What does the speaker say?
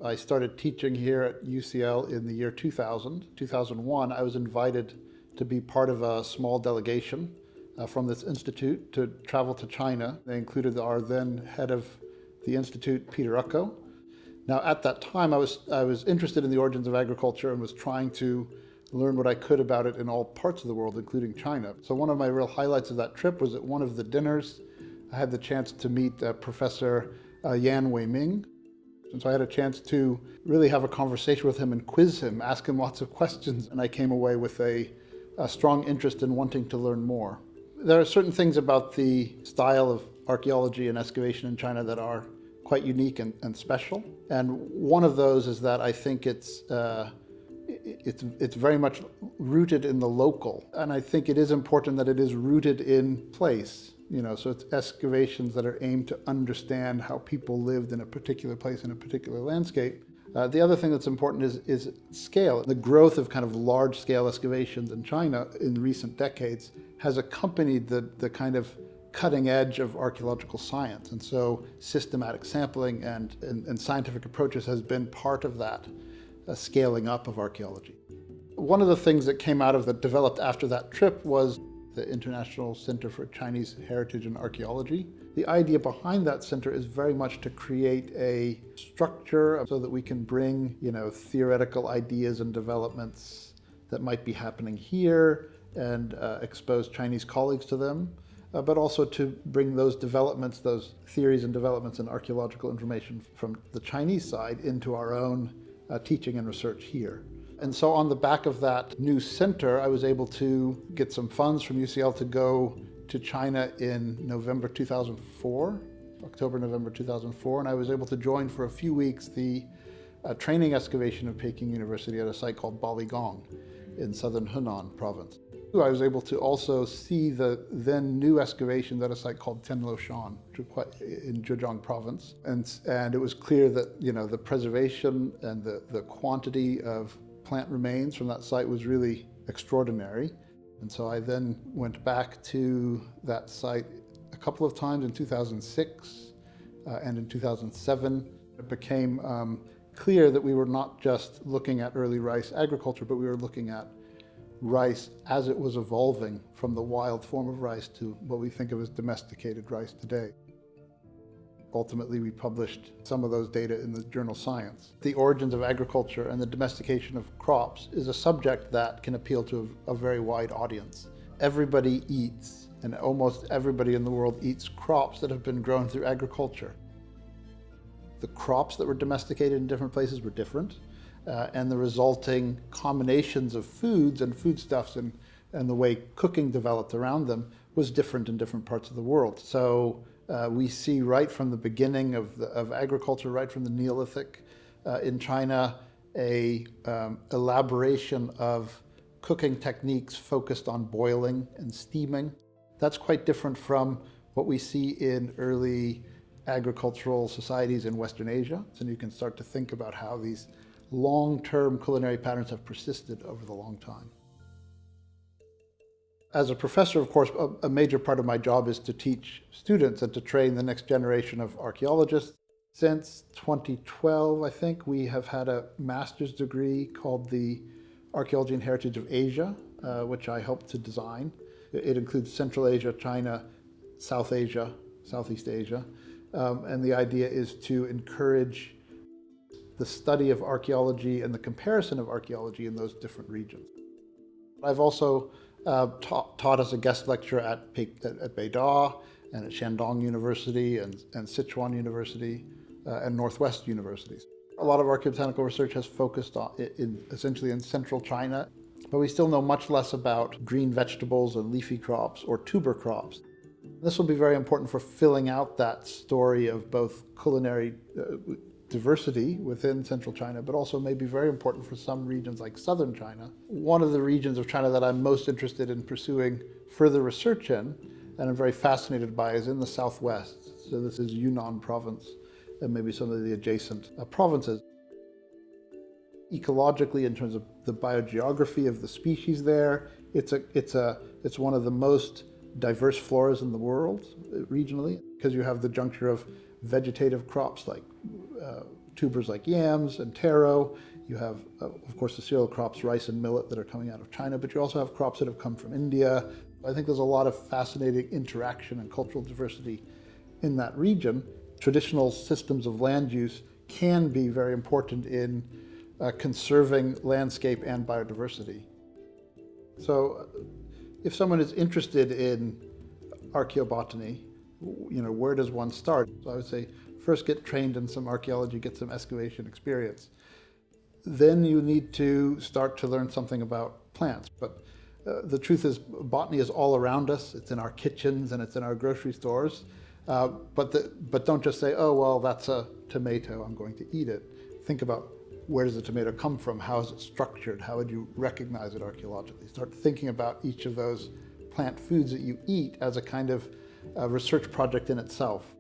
I started teaching here at UCL in the year 2000. 2001, I was invited to be part of a small delegation from this institute to travel to China. They included our then head of the institute, Peter Ucko. Now, at that time, I was interested in the origins of agriculture and was trying to learn what I could about it in all parts of the world, including China. So one of my real highlights of that trip was at one of the dinners, I had the chance to meet Professor Yan Weiming. And so I had a chance to really have a conversation with him and quiz him, ask him lots of questions, and I came away with a strong interest in wanting to learn more. There are certain things about the style of archaeology and excavation in China that are quite unique and special. And one of those is that I think it's very much rooted in the local. And I think it is important that it is rooted in place. So it's excavations that are aimed to understand how people lived in a particular place in a particular landscape. The other thing that's important is scale. The growth of kind of large-scale excavations in China in recent decades has accompanied the kind of cutting edge of archaeological science. And so systematic sampling and scientific approaches has been part of that scaling up of archaeology. One of the things that came out of that developed after that trip was the International Center for Chinese Heritage and Archaeology. The idea behind that center is very much to create a structure so that we can bring, theoretical ideas and developments that might be happening here and expose Chinese colleagues to them, but also to bring those developments, those theories and developments and archaeological information from the Chinese side into our own teaching and research here. And so on the back of that new center, I was able to get some funds from UCL to go to China in November 2004, October-November 2004, and I was able to join for a few weeks the training excavation of Peking University at a site called Baligong in southern Henan province. I was able to also see the then new excavations at a site called Tianluoshan in Zhejiang Province. And it was clear that the preservation and the quantity of plant remains from that site was really extraordinary. And so I then went back to that site a couple of times in 2006 and in 2007. It became clear that we were not just looking at early rice agriculture, but we were looking at rice as it was evolving from the wild form of rice to what we think of as domesticated rice today. Ultimately, we published some of those data in the journal Science. The origins of agriculture and the domestication of crops is a subject that can appeal to a very wide audience. Everybody eats, and almost everybody in the world eats crops that have been grown through agriculture. The crops that were domesticated in different places were different, and the resulting combinations of foods and foodstuffs and the way cooking developed around them was different in different parts of the world. So we see right from the beginning of agriculture, right from the Neolithic in China, a elaboration of cooking techniques focused on boiling and steaming. That's quite different from what we see in early agricultural societies in Western Asia. So you can start to think about how these long-term culinary patterns have persisted over the long time. As a professor, of course, a major part of my job is to teach students and to train the next generation of archaeologists. Since 2012, I think, we have had a master's degree called the Archaeology and Heritage of Asia, which I helped to design. It includes Central Asia, China, South Asia, Southeast Asia. And the idea is to encourage the study of archaeology and the comparison of archaeology in those different regions. I've also taught as a guest lecturer at Beida and at Shandong University and Sichuan University and Northwest universities. A lot of archaeobotanical research has focused on essentially in central China, but we still know much less about green vegetables and leafy crops or tuber crops. This will be very important for filling out that story of both culinary diversity within central China, but also may be very important for some regions like southern China. One of the regions of China that I'm most interested in pursuing further research in, and I'm very fascinated by, is in the southwest. So this is Yunnan province and maybe some of the adjacent provinces. Ecologically, in terms of the biogeography of the species there, it's one of the most diverse floras in the world regionally, because you have the juncture of vegetative crops like tubers like yams and taro. You have, of course, the cereal crops, rice and millet, that are coming out of China, but you also have crops that have come from India. I think there's a lot of fascinating interaction and cultural diversity in that region. Traditional systems of land use can be very important in conserving landscape and biodiversity. So if someone is interested in archaeobotany, where does one start? So I would say first get trained in some archaeology, get some excavation experience. Then you need to start to learn something about plants. But the truth is, botany is all around us. It's in our kitchens and it's in our grocery stores. But don't just say, oh, well, that's a tomato, I'm going to eat it. Think about, where does the tomato come from? How is it structured? How would you recognize it archaeologically? Start thinking about each of those plant foods that you eat as a kind of research project in itself.